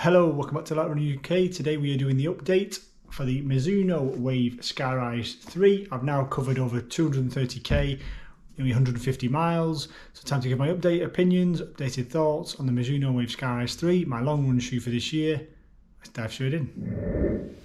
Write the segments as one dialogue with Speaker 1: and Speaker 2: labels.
Speaker 1: Hello, welcome back to LARK UK. Today we are doing the update for the Mizuno Wave Skyrise 3. I've now covered over 230k, nearly 150 miles. So time to give my update, opinions, updated thoughts on the Mizuno Wave Skyrise 3, my long run shoe for this year. Let's dive straight in.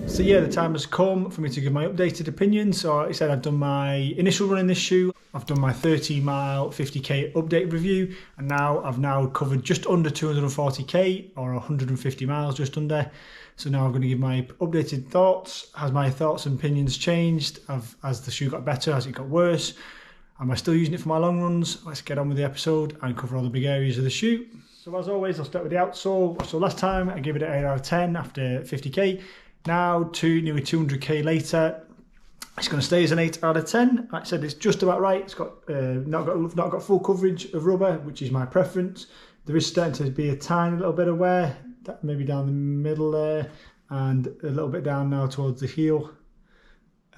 Speaker 1: So yeah, the time has come for me to give my updated opinion. So like I said, I've done my initial run in this shoe. I've done my 30 mile, 50k update review. And now I've covered just under 240k or 150 miles, just under. So now I'm going to give my updated thoughts. Has my thoughts and opinions changed? Has the shoe got better? Has it got worse? Am I still using it for my long runs? Let's get on with the episode and cover all the big areas of the shoe. So as always, I'll start with the outsole. So last time I gave it an 8 out of 10 after 50k. Now, nearly 200k later, it's going to stay as an 8 out of 10. Like I said, it's just about right. It's got not got full coverage of rubber, which is my preference. There is starting to be a tiny little bit of wear, maybe down the middle there, and a little bit down now towards the heel.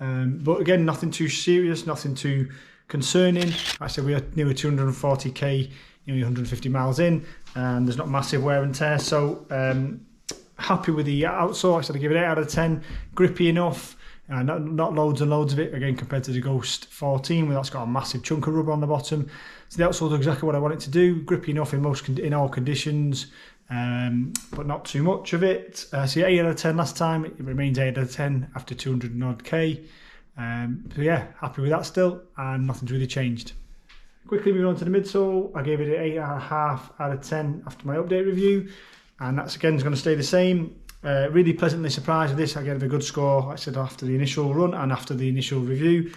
Speaker 1: But again, nothing too serious, nothing too concerning. Like I said, we are nearly 240k, nearly 150 miles in, and there's not massive wear and tear. So happy with the outsole. I said I give it 8 out of 10. Grippy enough, not loads and loads of it again compared to the Ghost 14, where that's got a massive chunk of rubber on the bottom. So the outsole does exactly what I want it to do. Grippy enough in all conditions, but not too much of it. So yeah, 8 out of 10 last time. It remains 8 out of 10 after 200 odd k. So yeah, happy with that still, and nothing's really changed. Quickly moving on to the midsole, I gave it an 8.5 out of 10 after my update review. And that's again going to stay the same. Really pleasantly surprised with this. I gave it a good score, like I said, after the initial run and after the initial review.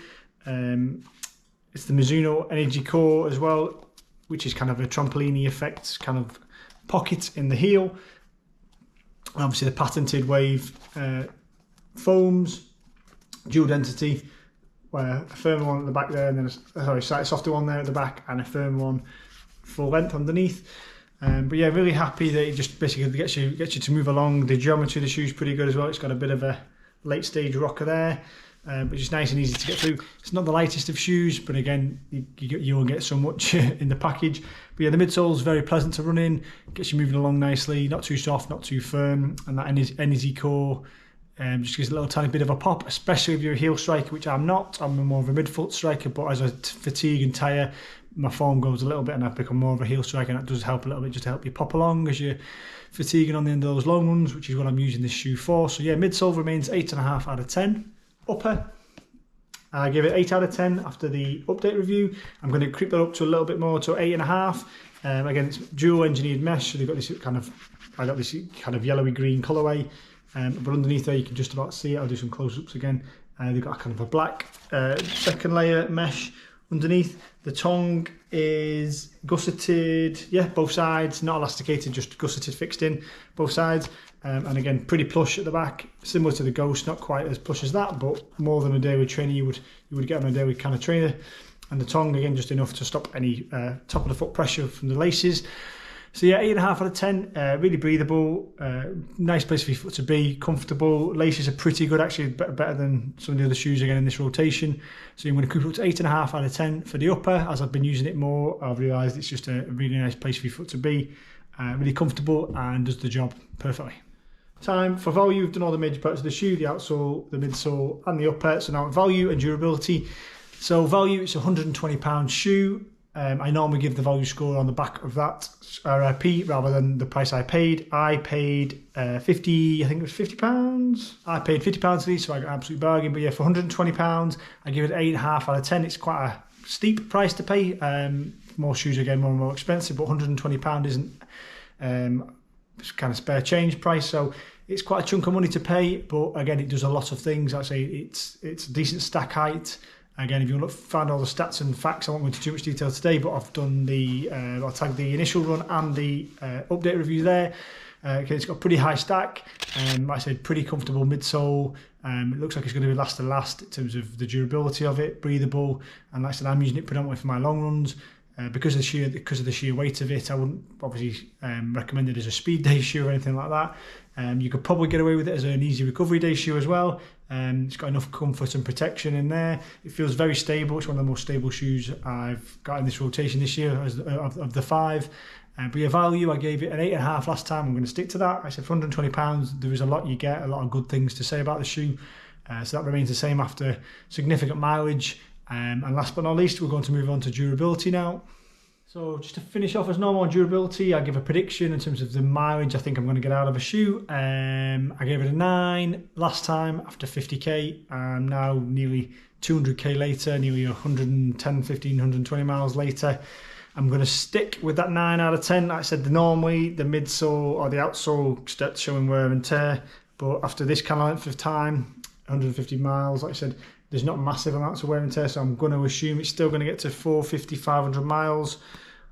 Speaker 1: It's the Mizuno Energy core as well, which is kind of a trampoline effect, kind of pocket in the heel. And obviously the patented Wave foams, dual density, where a firmer one at the back there, and then a slightly softer one there at the back, and a firmer one full length underneath. But yeah, really happy that it just basically gets you to move along. The geometry of the shoe is pretty good as well. It's got a bit of a late stage rocker there, which is nice and easy to get through. It's not the lightest of shoes, but again, you will get so much in the package. But yeah, the midsole is very pleasant to run in. Gets you moving along nicely, not too soft, not too firm, and that energy core just gives a little tiny bit of a pop, especially if you're a heel striker, which I'm not. I'm more of a midfoot striker, but as I fatigue and tire, my form goes a little bit and I've become more of a heel striker, and that does help a little bit just to help you pop along as you're fatiguing on the end of those long runs, which is what I'm using this shoe for. So yeah, midsole remains 8.5 out of 10. Upper, I give it 8 out of 10 after the update review. I'm going to creep that up to a little bit more, to 8.5. Again, it's dual engineered mesh, so they've got this kind of yellowy green colourway. But underneath there you can just about see it. I'll do some close-ups again. They've got a kind of a black second layer mesh underneath. The tongue is gusseted, yeah, both sides, not elasticated, just gusseted, fixed in both sides. And again, pretty plush at the back, similar to the Ghost, not quite as plush as that, but more than a Dayward trainer you would get on a Dayward kind of trainer. And the tongue, again, just enough to stop any top of the foot pressure from the laces. So yeah, 8.5 out of 10, really breathable, nice place for your foot to be, comfortable. Laces are pretty good, actually, better than some of the other shoes again in this rotation. So I'm going to creep up to 8.5 out of 10 for the upper. As I've been using it more, I've realised it's just a really nice place for your foot to be, really comfortable and does the job perfectly. Time for value. We've done all the major parts of the shoe, the outsole, the midsole and the upper. So now value and durability. So value, it's a £120 shoe. I normally give the value score on the back of that RRP rather than the price I paid. I paid I think it was £50. I paid £50 for these, so I got an absolute bargain. But yeah, for £120, I give it 8.5 out of 10. It's quite a steep price to pay. More shoes are getting more and more expensive, but £120 isn't kind of spare change price. So it's quite a chunk of money to pay. But again, it does a lot of things. I'd say it's a decent stack height. Again, if you want to find all the stats and facts, I won't go into too much detail today, but I've done I'll tag the initial run and the update review there. Okay, it's got a pretty high stack. Like I said, pretty comfortable midsole. It looks like it's going to be last in terms of the durability of it, breathable. And like I said, I'm using it predominantly for my long runs. because of the sheer weight of it. I wouldn't obviously recommend it as a speed day shoe or anything like that. You could probably get away with it as an easy recovery day shoe as well. It's got enough comfort and protection in there. It feels very stable. It's one of the most stable shoes I've got in this rotation this year of the 5. But your value, I gave it an 8.5 last time. I'm going to stick to that. I said for £120, there is a lot you get, a lot of good things to say about the shoe. So that remains the same after significant mileage. And last but not least, we're going to move on to durability now. So just to finish off as normal on durability, I give a prediction in terms of the mileage I think I'm going to get out of a shoe. I gave it a 9 last time after 50k. I'm now nearly 200k later, nearly 110, 15, 120 miles later. I'm going to stick with that 9 out of 10. Like I said, normally the midsole or the outsole starts showing wear and tear, but after this kind of length of time, 150 miles, like I said, there's not massive amounts of wear and tear, so I'm going to assume it's still going to get to 450, 500 miles,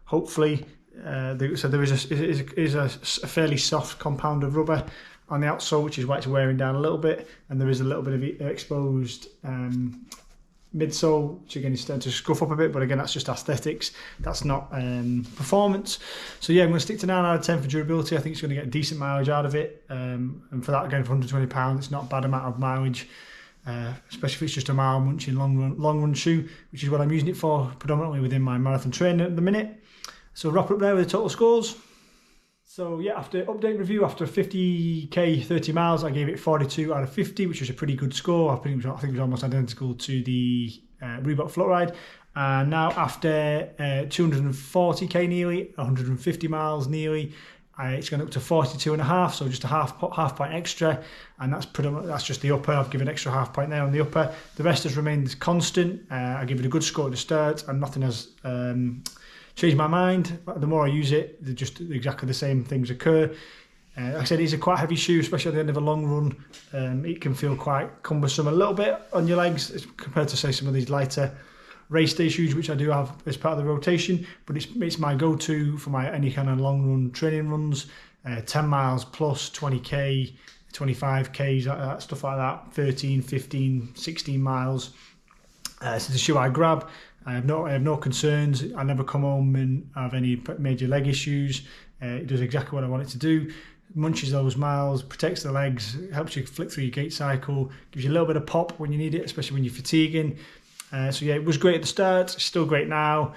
Speaker 1: hopefully. So there is a fairly soft compound of rubber on the outsole, which is why it's wearing down a little bit, and there is a little bit of exposed midsole, which again is starting to scuff up a bit, but again that's just aesthetics, that's not performance. So yeah, I'm going to stick to 9 out of 10 for durability. I think it's going to get a decent mileage out of it, and for that, again, for £120, it's not a bad amount of mileage, especially if it's just a mile munching long run shoe, which is what I'm using it for predominantly within my marathon training at the minute. So wrap up there with the total scores. So yeah, after update review, after 50k 30 miles, I gave it 42 out of 50, which was a pretty good score. I think it was almost identical to the Reebok Floatride. And now after 240k nearly, 150 miles nearly, it's gone up to 42.5, so just a half point extra, and that's just the upper. I've given an extra half point there on the upper. The rest has remained constant. I give it a good score at the start, and nothing has changed my mind. The more I use it, just exactly the same things occur. Like I said, it's a quite heavy shoe, especially at the end of a long run. It can feel quite cumbersome a little bit on your legs compared to, say, some of these lighter race day shoes, which I do have as part of the rotation. But it's my go-to for any kind of long run training runs, 10 miles plus, 20k, 25k, stuff like that, 13, 15, 16 miles. It's the shoe I grab. I have no concerns. I never come home and have any major leg issues. It does exactly what I want it to do. Munches those miles, protects the legs, helps you flick through your gait cycle, gives you a little bit of pop when you need it, especially when you're fatiguing. So yeah, it was great at the start, it's still great now.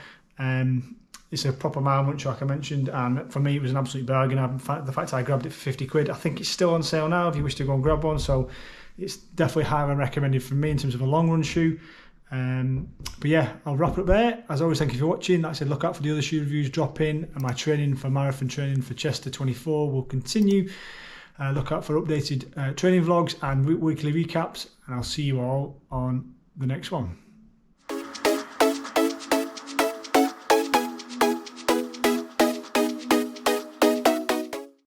Speaker 1: It's a proper mile munch, like I mentioned, and for me it was an absolute bargain. The fact I grabbed it for 50 quid, I think it's still on sale now if you wish to go and grab one, so it's definitely highly recommended from me in terms of a long run shoe. But yeah, I'll wrap it up there. As always, thank you for watching. Like I said, look out for the other shoe reviews drop in, and my marathon training for Chester 24 will continue. Look out for updated training vlogs and weekly recaps, and I'll see you all on the next one.